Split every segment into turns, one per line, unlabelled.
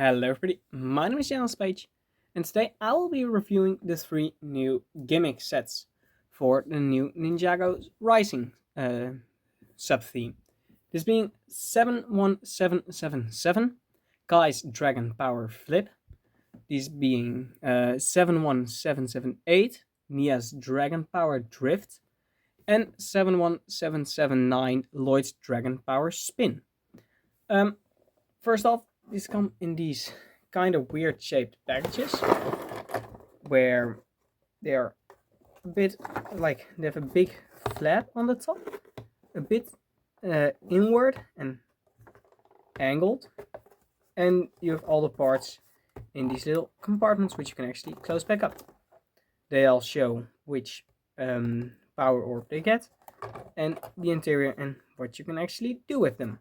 Hello everybody, my name is Janus Page, and today I will be reviewing the three new gimmick sets for the new Ninjago Rising sub-theme. This being 71777, Kai's Dragon Power Flip, these being 71778, Nia's Dragon Power Drift, and 71779, Lloyd's Dragon Power Spin. First off, these come in these kind of weird shaped packages where they are a bit like they have a big flap on the top, a bit inward and angled, and you have all the parts in these little compartments which you can actually close back up. They all show which power orb they get and the interior and what you can actually do with them.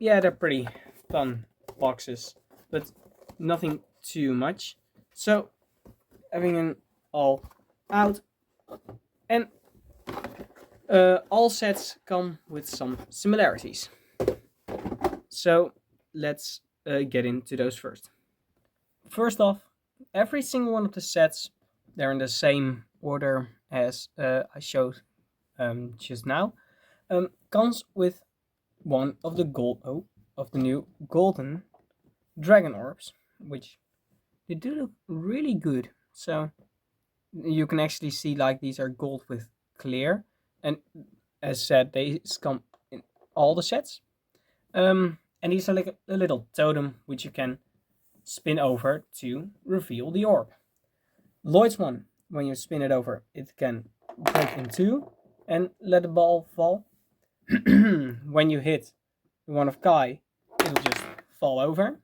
Yeah, they're pretty fun boxes, but nothing too much. So, having them all out, and all sets come with some similarities. So, let's get into those first. First off, every single one of the sets, they're in the same order as I showed just now, comes with one of the new golden dragon orbs, which they do look really good. So you can actually see like these are gold with clear, and as said, they come in all the sets. And these are like a little totem which you can spin over to reveal the orb. Lloyd's one, when you spin it over, it can break in two and let the ball fall. When you hit the one of Kai, it'll just fall over.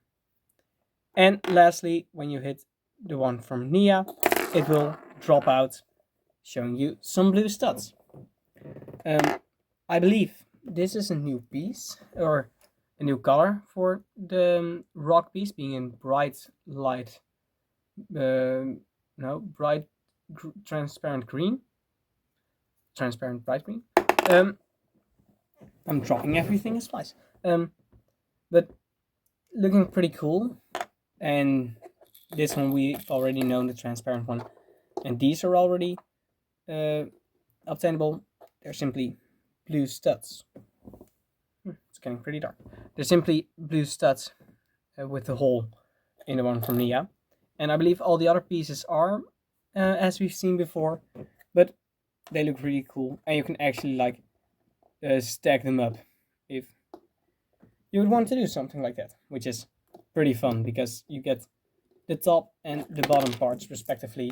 And lastly, when you hit the one from Nia, it will drop out, showing you some blue studs. I believe this is a new piece, or a new color for the rock piece, being in bright light, transparent green. Transparent bright green. I'm dropping everything as flies. But looking pretty cool. And this one we've already known, the transparent one. And these are already obtainable. They're simply blue studs. It's getting pretty dark. They're simply blue studs with the hole in the one from Nia. And I believe all the other pieces are, as we've seen before. But they look really cool. And you can actually like stack them up if you would want to do something like that, which is pretty fun because you get the top and the bottom parts respectively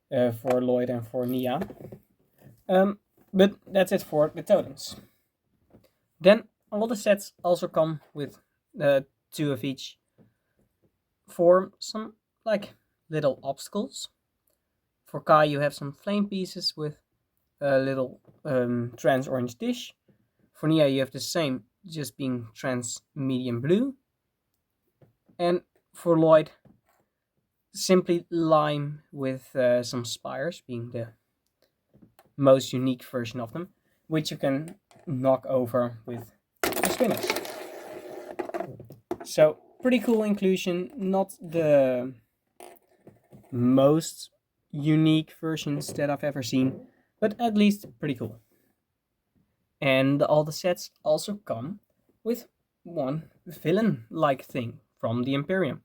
for Lloyd and for Nia. But that's it for the totems. Then all the sets also come with two of each for some like little obstacles. For Kai you have some flame pieces with a little trans orange dish. For Nia you have the same, just being trans medium blue. And for Lloyd, simply lime with some spires, being the most unique version of them, which you can knock over with the spinners. So pretty cool inclusion, not the most unique versions that I've ever seen, but at least pretty cool. And all the sets also come with one villain-like thing from the Imperium.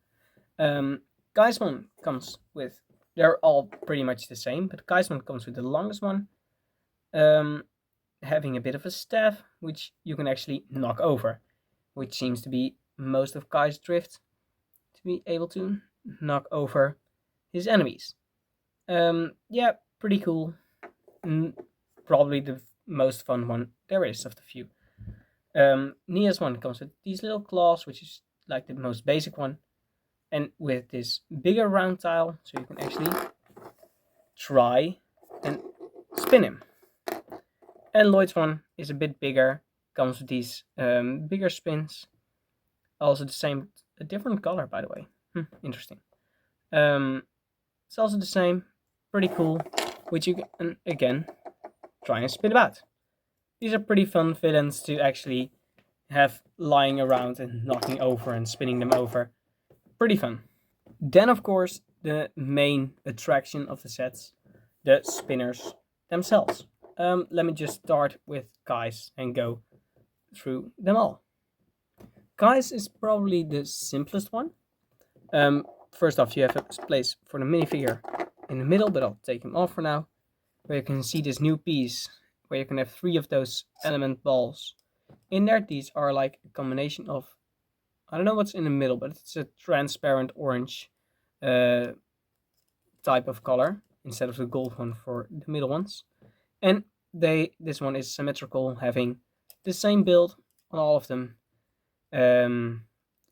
Kai's one comes with, they're all pretty much the same, but Kai's one comes with the longest one, having a bit of a staff, which you can actually knock over, which seems to be most of Kai's drift, to be able to knock over his enemies. Yeah, pretty cool. Probably the most fun one there is of the few. Nia's one comes with these little claws, which is like the most basic one, and with this bigger round tile, so you can actually try and spin him. And Lloyd's one is a bit bigger, comes with these bigger spins, also the same, a different color by the way. Interesting. It's also the same, pretty cool, which you can again try and spin about. These are pretty fun villains to actually have lying around and knocking over and spinning them over. Pretty fun. Then, of course, the main attraction of the sets, the spinners themselves. Let me just start with Kai's and go through them all. Kai's is probably the simplest one. First off, you have a place for the minifigure in the middle, but I'll take him off for now. Where you can see this new piece, where you can have 3 of those element balls. In there, these are like a combination of, I don't know what's in the middle, but it's a transparent orange type of color instead of the gold one for the middle ones. And this one is symmetrical, having the same build on all of them.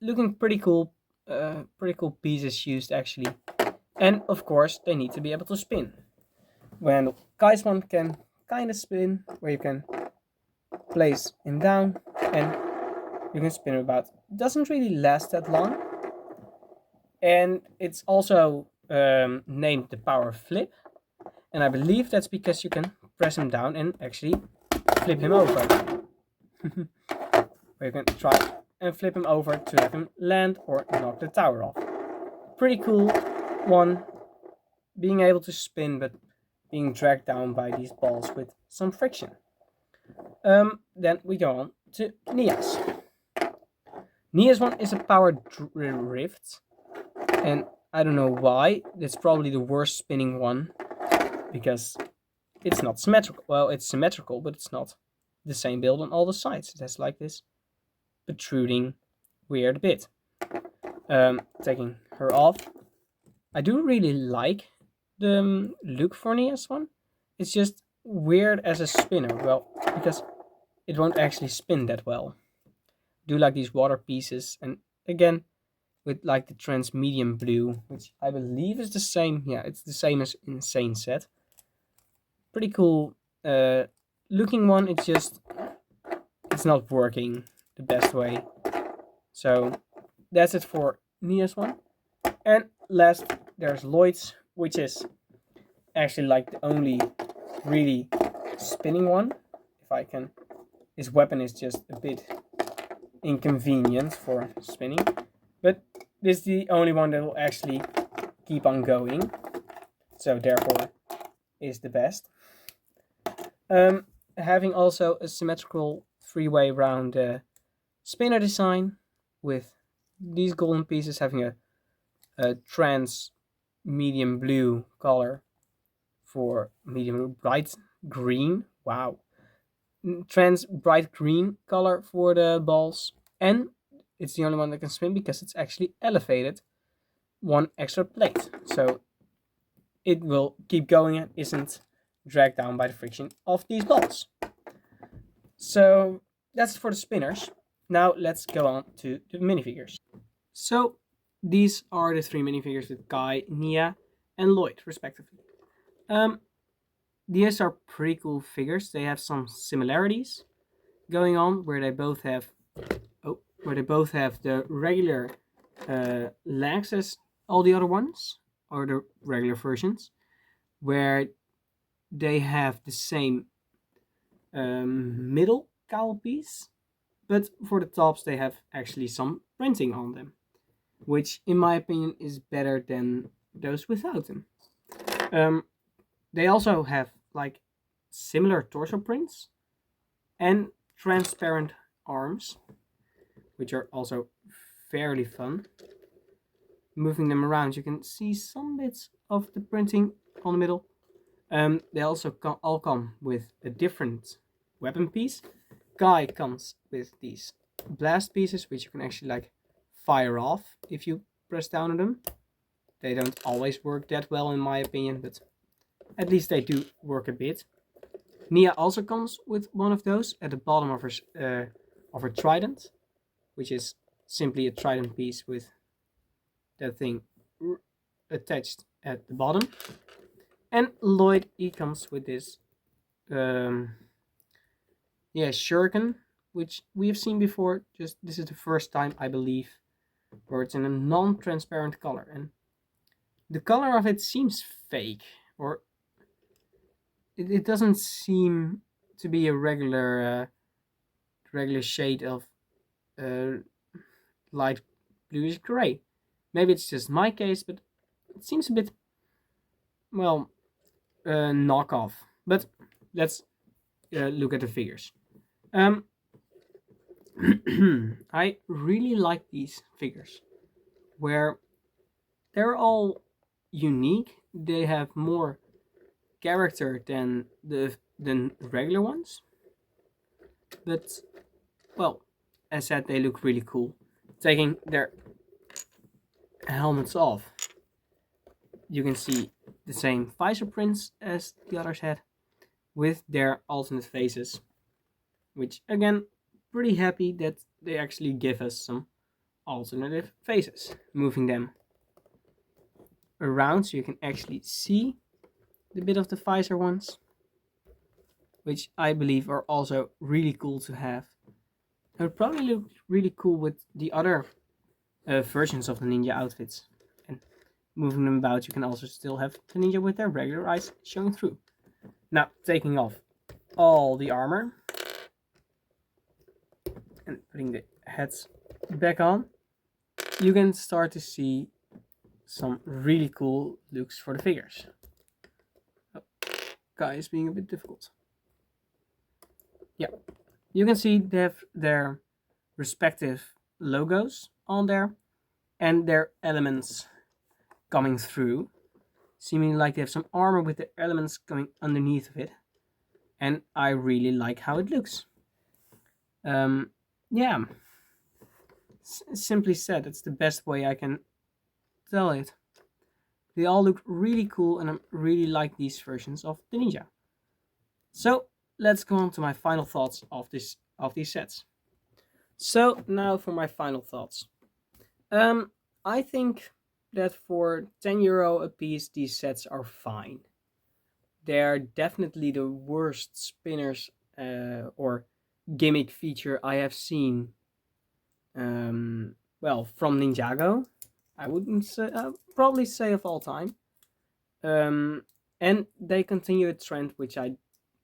Looking pretty cool pieces used actually. And of course, they need to be able to spin. When Kai's one can kind of spin, where you can place him down and you can spin him about. It doesn't really last that long. And it's also named the power flip. And I believe that's because you can press him down and actually flip him over. Where you can try and flip him over to have him land or knock the tower off. Pretty cool one, being able to spin but being dragged down by these balls with some friction. Then we go on to Nia's. Nia's one is a powered rift, and I don't know why. It's probably the worst spinning one because it's not symmetrical. Well, it's symmetrical, but it's not the same build on all the sides. It has like this protruding weird bit. Taking her off. I do really like the look for Nia's one. It's just weird as a spinner. Well, because it won't actually spin that well. I do like these water pieces, and again with like the trans medium blue, which I believe is the same. Yeah, it's the same as Insane set. Pretty cool looking one. It's not working the best way. So that's it for Nia's one. And last, there's Lloyd's, which is actually like the only really spinning one. If I can, his weapon is just a bit inconvenient for spinning, but this is the only one that will actually keep on going. So therefore, is the best. Having also a symmetrical 3-way round spinner design with these golden pieces having a trans medium blue color for medium bright green. Wow. Trans bright green color for the balls. And it's the only one that can spin because it's actually elevated 1 extra plate. So it will keep going and isn't dragged down by the friction of these balls. So that's for the spinners. Now let's go on to the minifigures. So these are the 3 minifigures with Kai, Nia, and Lloyd, respectively. These are pretty cool figures. They have some similarities going on, where they both have the regular legs as all the other ones, or the regular versions, where they have the same middle cowl piece, but for the tops they have actually some printing on them, which in my opinion is better than those without them. They also have like similar torso prints and transparent arms, which are also fairly fun. Moving them around, you can see some bits of the printing on the middle. They also all come with a different weapon piece. Kai comes with these blast pieces, which you can actually like fire off if you press down on them. They don't always work that well in my opinion, but at least they do work a bit. Nia also comes with one of those at the bottom of her trident, which is simply a trident piece with that thing attached at the bottom. And Lloyd, he comes with this shuriken, which we have seen before. Just this is the first time, I believe, where it's in a non-transparent color, and the color of it seems fake, or it doesn't seem to be a regular shade of uh, light bluish gray. Maybe it's just my case, but it seems a bit, well, knockoff. But let's look at the figures. Um, I really like these figures, where they're all unique. They have more character than regular ones, but well, as said, they look really cool. Taking their helmets off, you can see the same visor prints as the others had, with their alternate faces, which again, pretty happy that they actually give us some alternative faces, moving them around so you can actually see the bit of the visor ones, which I believe are also really cool to have. It would probably look really cool with the other versions of the ninja outfits. And moving them about, you can also still have the ninja with their regular eyes showing through. Now, taking off all the armor and putting the heads back on, you can start to see some really cool looks for the figures. Oh, guy is being a bit difficult. Yeah, you can see they have their respective logos on there and their elements coming through, seeming like they have some armor with the elements coming underneath of it, and I really like how it looks. Yeah, simply said, that's the best way I can tell it. They all look really cool, and I really like these versions of the ninja. So let's go on to my final thoughts of these sets. So now for my final thoughts. I think that for €10 a piece, these sets are fine. They're definitely the worst spinners or gimmick feature I have seen. Well, from Ninjago, I wouldn't say, probably say of all time. And they continue a trend which I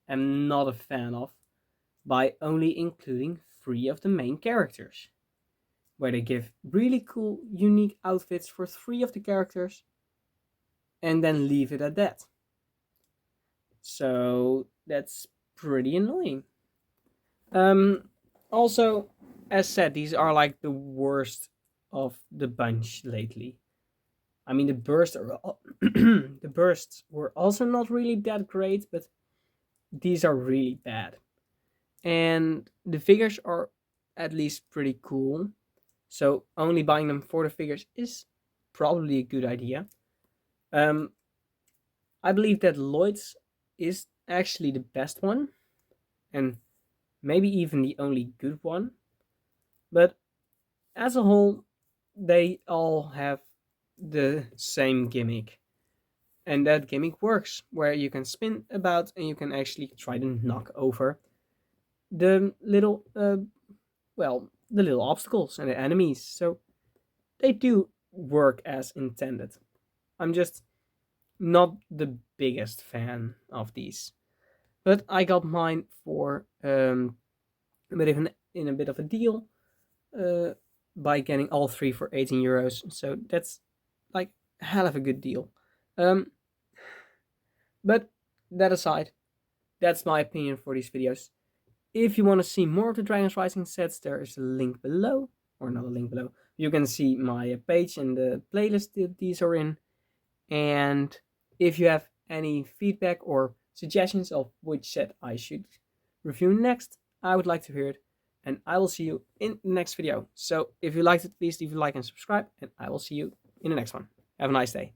am not a fan of, by only including 3 of the main characters, where they give really cool, unique outfits for 3 of the characters and then leave it at that. So that's pretty annoying. Also, as said, these are like the worst of the bunch lately. I mean, the bursts are the bursts were also not really that great, but these are really bad. And the figures are at least pretty cool. So only buying them for the figures is probably a good idea. I believe that Lloyd's is actually the best one, and maybe even the only good one. But as a whole, they all have the same gimmick. And that gimmick works, where you can spin about and you can actually try to knock over the little, the little obstacles and the enemies. So they do work as intended. I'm just not the biggest fan of these, but I got mine for in a bit of a deal by getting all 3 for €18. So that's like a hell of a good deal. But that aside, that's my opinion for these videos. If you want to see more of the Dragons Rising sets, there is a link below, or not a link below. You can see my page and the playlist that these are in. And if you have any feedback or suggestions of which set I should review next, I would like to hear it. And I will see you in the next video. So if you liked it, please leave a like and subscribe. And I will see you in the next one. Have a nice day.